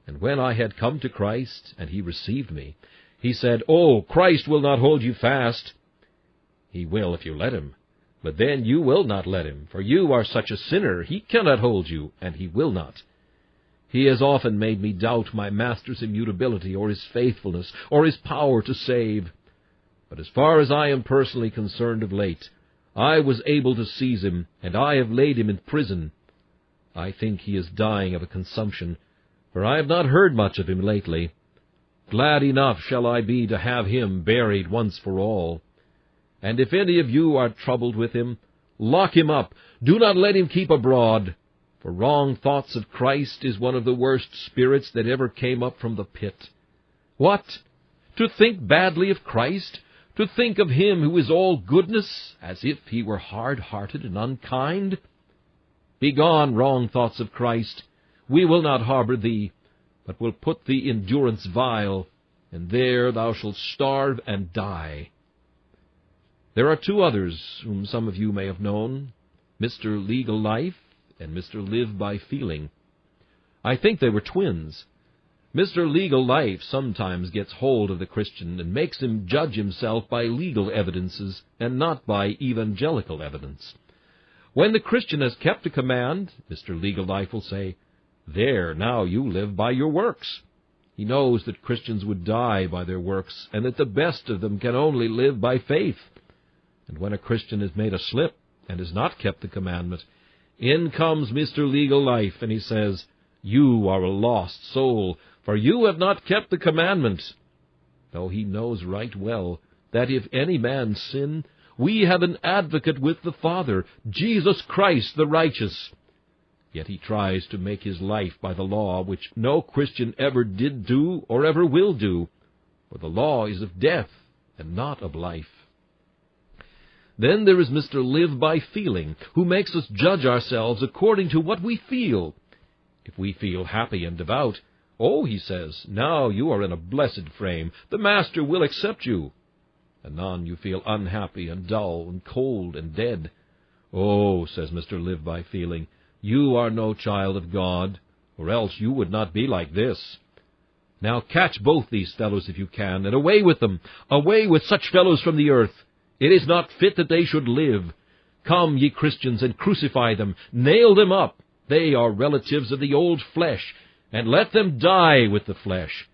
And when I had come to Christ, and he received me, he said, "Oh, Christ will not hold you fast." He will if you let him. But then you will not let him, for you are such a sinner, he cannot hold you, and he will not. He has often made me doubt my Master's immutability, or his faithfulness, or his power to save. But as far as I am personally concerned of late, I was able to seize him, and I have laid him in prison. I think he is dying of a consumption, for I have not heard much of him lately. Glad enough shall I be to have him buried once for all. And if any of you are troubled with him, lock him up. Do not let him keep abroad. For wrong thoughts of Christ is one of the worst spirits that ever came up from the pit. What? To think badly of Christ? To think of him who is all goodness, as if he were hard-hearted and unkind? Begone, wrong thoughts of Christ. We will not harbor thee, but will put thee in durance vile, and there thou shalt starve and die. There are two others whom some of you may have known, Mr. Legal Life and Mr. Live by Feeling. I think they were twins. Mr. Legal Life sometimes gets hold of the Christian and makes him judge himself by legal evidences and not by evangelical evidence. When the Christian has kept a command, Mr. Legal Life will say, "There, now you live by your works." He knows that Christians would die by their works, and that the best of them can only live by faith. And when a Christian has made a slip and has not kept the commandment, in comes Mr. Legal Life, and he says, "You are a lost soul, for you have not kept the commandment." Though he knows right well that if any man sin, we have an advocate with the Father, Jesus Christ the righteous. Yet he tries to make his life by the law, which no Christian ever did do or ever will do, for the law is of death and not of life. Then there is Mr. Live by Feeling, who makes us judge ourselves according to what we feel. If we feel happy and devout, "Oh," he says, "now you are in a blessed frame. The Master will accept you." Anon you feel unhappy and dull and cold and dead. "Oh," says Mr. Live by Feeling, "you are no child of God, or else you would not be like this." Now catch both these fellows if you can, and away with them. Away with such fellows from the earth. It is not fit that they should live. Come, ye Christians, and crucify them. Nail them up. They are relatives of the old flesh, and let them die with the flesh.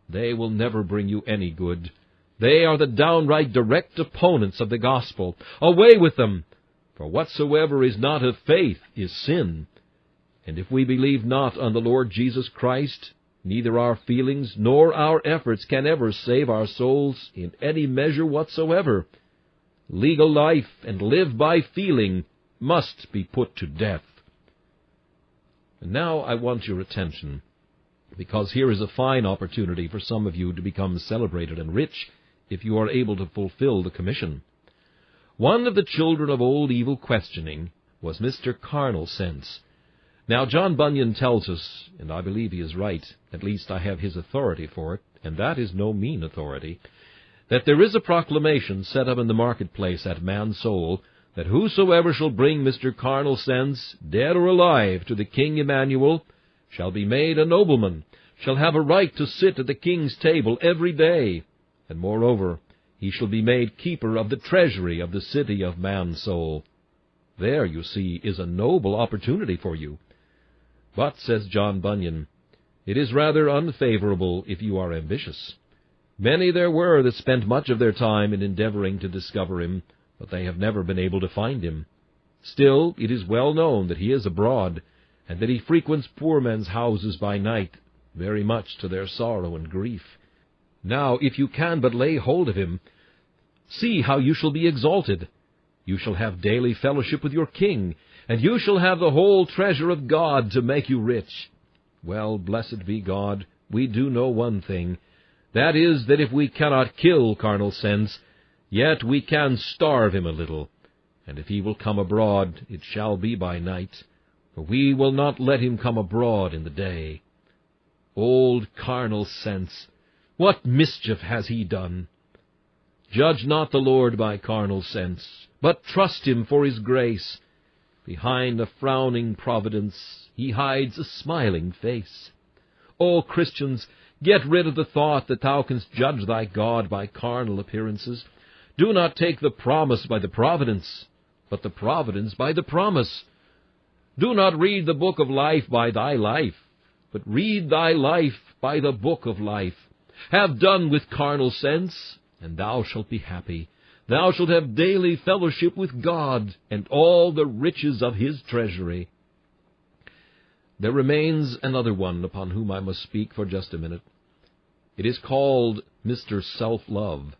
They will never bring you any good. They are the downright direct opponents of the gospel. Away with them! For whatsoever is not of faith is sin. And if we believe not on the Lord Jesus Christ, neither our feelings nor our efforts can ever save our souls in any measure whatsoever. Legal Life and Live by Feeling must be put to death. And now I want your attention, because here is a fine opportunity for some of you to become celebrated and rich, if you are able to fulfill the commission. One of the children of old evil questioning was Mr. Carnal Sense. Now John Bunyan tells us, and I believe he is right, at least I have his authority for it, and that is no mean authority, that there is a proclamation set up in the marketplace at Man's Soul, that whosoever shall bring Mr. Carnal Sense, dead or alive, to the King Emmanuel, shall be made a nobleman, shall have a right to sit at the king's table every day, and moreover, he shall be made keeper of the treasury of the city of Man's Soul. There, you see, is a noble opportunity for you. But, says John Bunyan, it is rather unfavorable if you are ambitious. Many there were that spent much of their time in endeavoring to discover him, but they have never been able to find him. Still, it is well known that he is abroad, and that he frequents poor men's houses by night, very much to their sorrow and grief. Now, if you can but lay hold of him, see how you shall be exalted. You shall have daily fellowship with your King, and you shall have the whole treasure of God to make you rich. Well, blessed be God, we do know one thing, that is, that if we cannot kill Carnal Sense, yet we can starve him a little. And if he will come abroad, it shall be by night, for we will not let him come abroad in the day. Old carnal sense, what mischief has he done? Judge not the Lord by carnal sense, but trust him for his grace. Behind a frowning providence he hides a smiling face. O Christians, get rid of the thought that thou canst judge thy God by carnal appearances. Do not take the promise by the providence, but the providence by the promise. Do not read the book of life by thy life, but read thy life by the book of life. Have done with carnal sense, and thou shalt be happy. Thou shalt have daily fellowship with God, and all the riches of his treasury. There remains another one upon whom I must speak for just a minute. It is called Mr. Self-Love.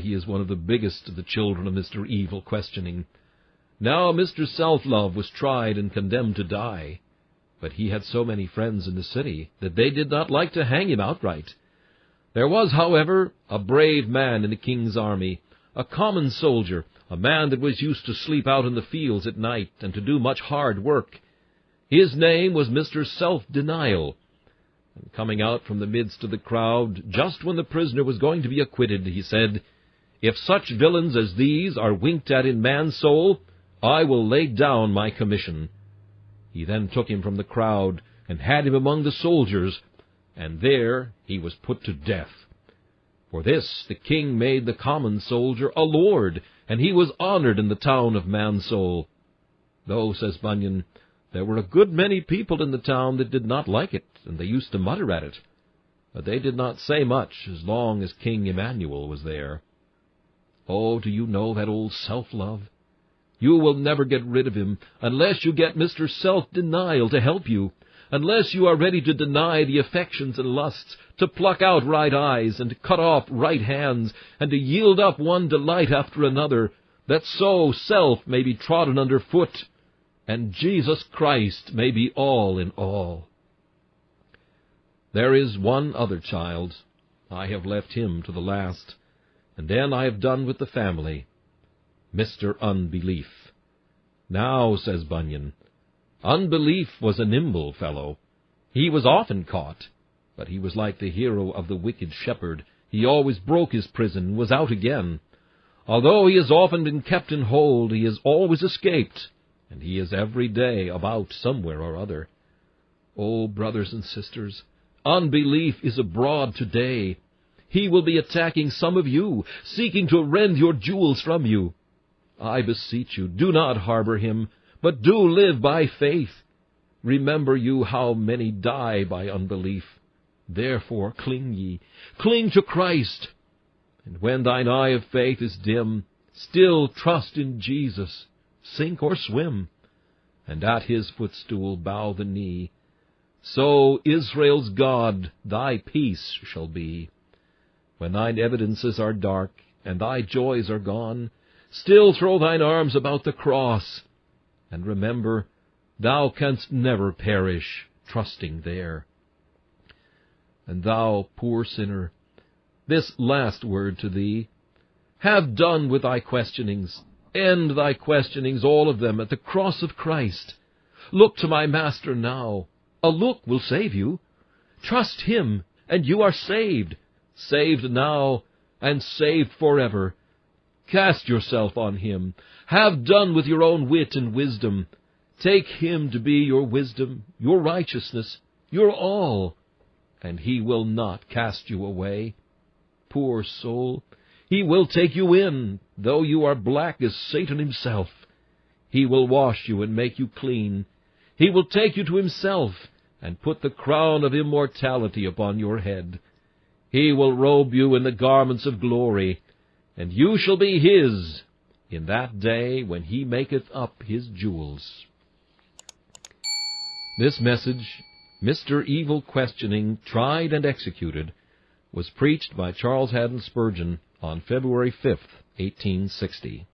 He is one of the biggest of the children of Mr. Evil Questioning. Now Mr. Self-Love was tried and condemned to die, but he had so many friends in the city that they did not like to hang him outright. There was, however, a brave man in the king's army, a common soldier, a man that was used to sleep out in the fields at night and to do much hard work. His name was Mr. Self-Denial. And coming out from the midst of the crowd, just when the prisoner was going to be acquitted, he said, "If such villains as these are winked at in man's soul, I will lay down my commission." He then took him from the crowd and had him among the soldiers, and there he was put to death. For this the king made the common soldier a lord, and he was honored in the town of Mansoul. Though, says Bunyan, there were a good many people in the town that did not like it, and they used to mutter at it. But they did not say much as long as King Emmanuel was there. Oh, do you know that old Self-Love? You will never get rid of him unless you get Mr. Self-Denial to help you, unless you are ready to deny the affections and lusts, to pluck out right eyes, and to cut off right hands, and to yield up one delight after another, that so self may be trodden under foot, and Jesus Christ may be all in all. There is one other child. I have left him to the last, and then I have done with the family. Mr. Unbelief. Now, says Bunyan, Unbelief was a nimble fellow. He was often caught, but he was like the hero of the Wicked Shepherd. He always broke his prison and was out again. Although he has often been kept in hold, he has always escaped, and he is every day about somewhere or other. Oh, brothers and sisters, Unbelief is abroad today. He will be attacking some of you, seeking to rend your jewels from you. I beseech you, do not harbor him, but do live by faith. Remember you how many die by unbelief. Therefore cling ye, cling to Christ. And when thine eye of faith is dim, still trust in Jesus, sink or swim, and at his footstool bow the knee. So Israel's God thy peace shall be. When thine evidences are dark, and thy joys are gone, still throw thine arms about the cross, and remember, thou canst never perish, trusting there. And thou, poor sinner, this last word to thee, have done with thy questionings. End thy questionings, all of them, at the cross of Christ. Look to my Master now. A look will save you. Trust him, and you are saved. Saved now, and saved forever. Cast yourself on him. Have done with your own wit and wisdom. Take him to be your wisdom, your righteousness, your all, and he will not cast you away. Poor soul, he will take you in, though you are black as Satan himself. He will wash you and make you clean. He will take you to himself and put the crown of immortality upon your head. He will robe you in the garments of glory, and you shall be his in that day when he maketh up his jewels. This message, Mr. Evil Questioning, Tried and Executed, was preached by Charles Haddon Spurgeon on February 5th, 1860.